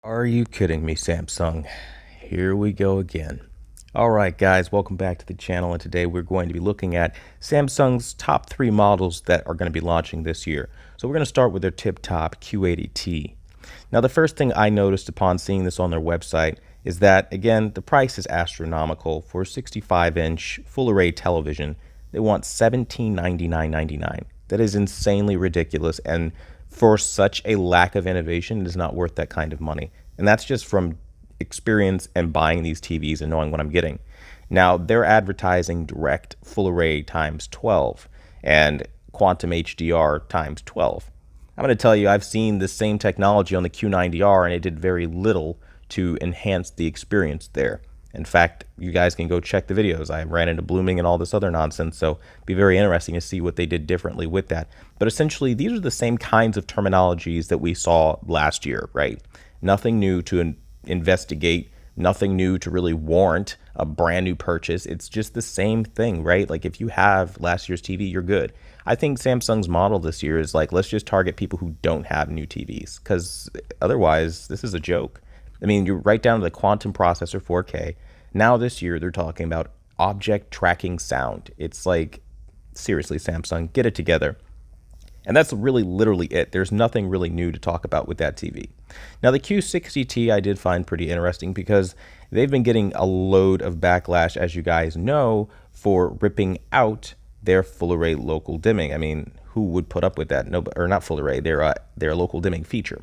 Are you kidding me, Samsung? Here we go again. All right, guys, welcome back to the channel, and today we're going to be looking at Samsung's top 3 models that are going to be launching this year. So we're going to start with their tip-top Q80T. Now, the first thing I noticed upon seeing this on their website is that, again, the price is astronomical. For a 65-inch full-array television, they want $1799.99. That is insanely ridiculous, and for such a lack of innovation, it is not worth that kind of money. And that's just from experience and buying these TVs and knowing what I'm getting. Now, they're advertising direct full array times 12 and quantum HDR times 12. I'm going to tell you, I've seen the same technology on the Q90R, and it did very little to enhance the experience there. In fact, you guys can go check the videos. I ran into blooming and all this other nonsense, so it'd be very interesting to see what they did differently with that. But essentially, these are the same kinds of terminologies that we saw last year, right? Nothing new to investigate, nothing new to really warrant a brand new purchase. It's just the same thing, right? Like if you have last year's TV, you're good. I think Samsung's model this year is like, let's just target people who don't have new TVs, because otherwise, this is a joke. I mean, you're right down to the quantum processor 4K. Now this year, they're talking about object tracking sound. It's like, seriously, Samsung, get it together. And that's really literally it. There's nothing really new to talk about with that TV. Now, the Q60T I did find pretty interesting because they've been getting a load of backlash, as you guys know, for ripping out their full array local dimming. I mean, who would put up with that? No, or not full array, their local dimming feature.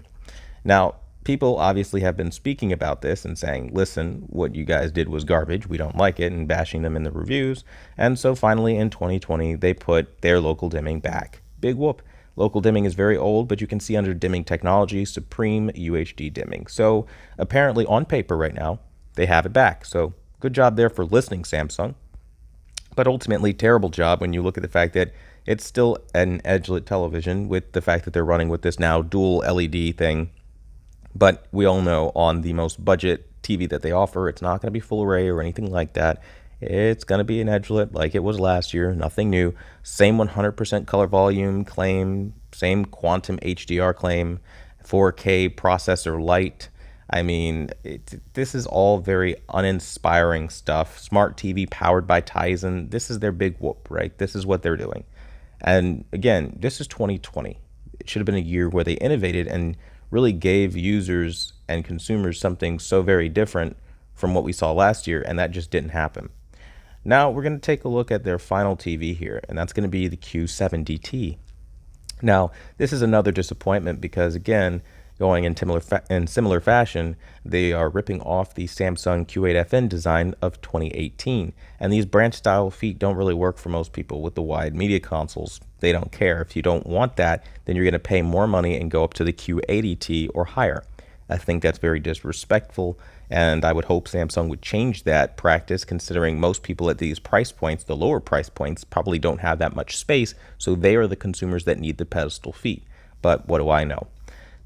Now, people obviously have been speaking about this and saying, listen, what you guys did was garbage. We don't like it, and bashing them in the reviews. And so finally in 2020, they put their local dimming back. Big whoop. Local dimming is very old, but you can see under dimming technology, Supreme UHD dimming. So apparently on paper right now, they have it back. So good job there for listening, Samsung. But ultimately, terrible job when you look at the fact that it's still an edge-lit television with the fact that they're running with this now dual LED thing. But we all know on the most budget TV that they offer, it's not going to be full array or anything like that. It's going to be an edge-lit like it was last year, nothing new. Same 100% color volume claim, same quantum HDR claim, 4K processor light. I mean, this is all very uninspiring stuff. Smart TV powered by Tizen. This is their big whoop, right? This is what they're doing. And again, this is 2020. It should have been a year where they innovated and really gave users and consumers something so very different from what we saw last year, and that just didn't happen. Now we're going to take a look at their final TV here, and that's going to be the Q70T. Now, this is another disappointment because, again, going in similar fashion, they are ripping off the Samsung Q8FN design of 2018. And these branch-style feet don't really work for most people with the wide media consoles. They don't care. If you don't want that, then you're going to pay more money and go up to the Q80T or higher. I think that's very disrespectful, and I would hope Samsung would change that practice, considering most people at these price points, the lower price points, probably don't have that much space, so they are the consumers that need the pedestal feet. But what do I know?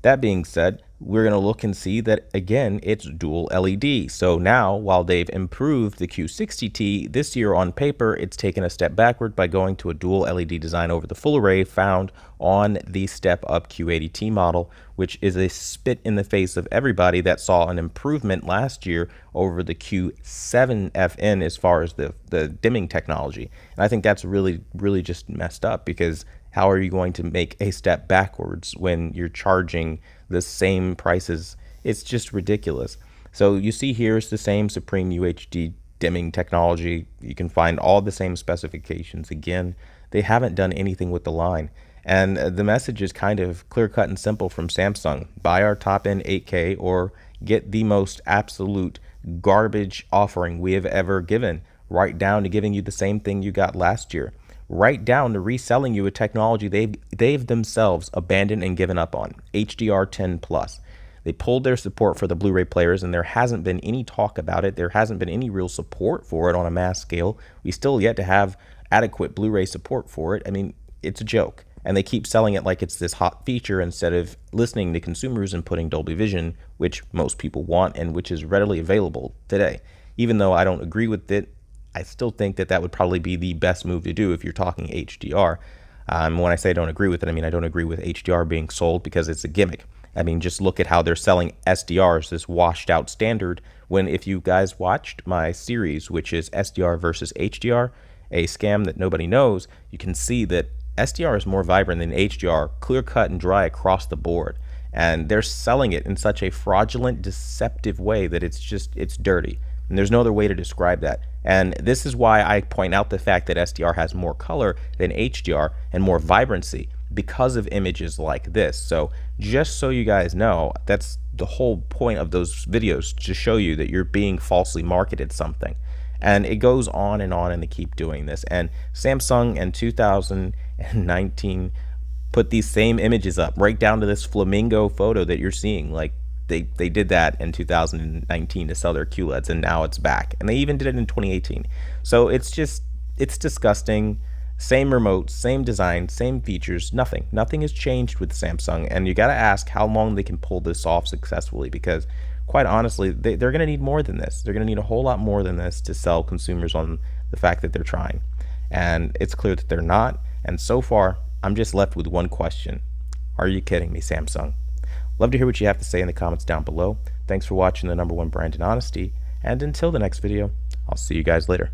That being said, we're going to look and see that, again, it's dual LED. So now, while they've improved the Q60T, this year on paper, it's taken a step backward by going to a dual LED design over the full array found on the step-up Q80T model, which is a spit in the face of everybody that saw an improvement last year over the Q7FN as far as the dimming technology. And I think that's really, really just messed up, because how are you going to make a step backwards when you're charging the same prices? It's just ridiculous. So you see here is the same Supreme UHD dimming technology. You can find all the same specifications. Again, they haven't done anything with the line. And the message is kind of clear-cut and simple from Samsung. Buy our top-end 8K or get the most absolute garbage offering we have ever given, right down to giving you the same thing you got last year. Right down to reselling you a technology they've themselves abandoned and given up on, HDR10+. They pulled their support for the Blu-ray players, and there hasn't been any talk about it. There hasn't been any real support for it on a mass scale. We still yet to have adequate Blu-ray support for it. I mean, it's a joke. And they keep selling it like it's this hot feature instead of listening to consumers and putting Dolby Vision, which most people want and which is readily available today. Even though I don't agree with it, I still think that that would probably be the best move to do if you're talking HDR. When I say I don't agree with it, I mean I don't agree with HDR being sold because it's a gimmick. I mean, just look at how they're selling SDRs, this washed out standard, when if you guys watched my series, which is SDR versus HDR, a scam that nobody knows, you can see that SDR is more vibrant than HDR, clear cut and dry across the board. And they're selling it in such a fraudulent, deceptive way that it's dirty. And there's no other way to describe that. And this is why I point out the fact that SDR has more color than HDR and more vibrancy because of images like this. So just so you guys know, that's the whole point of those videos, to show you that you're being falsely marketed something. And it goes on and they keep doing this. And Samsung in 2019 put these same images up, right down to this flamingo photo that you're seeing. Like they did that in 2019 to sell their QLEDs, and now it's back. And they even did it in 2018. So it's disgusting. Same remote, same design, same features, nothing has changed with Samsung. And you got to ask how long they can pull this off successfully, because quite honestly, they're going to need more than this. They're going to need a whole lot more than this to sell consumers on the fact that they're trying. And it's clear that they're not. And so far, I'm just left with one question. Are you kidding me, Samsung? Love to hear what you have to say in the comments down below. Thanks for watching the #1 brand in honesty. And until the next video, I'll see you guys later.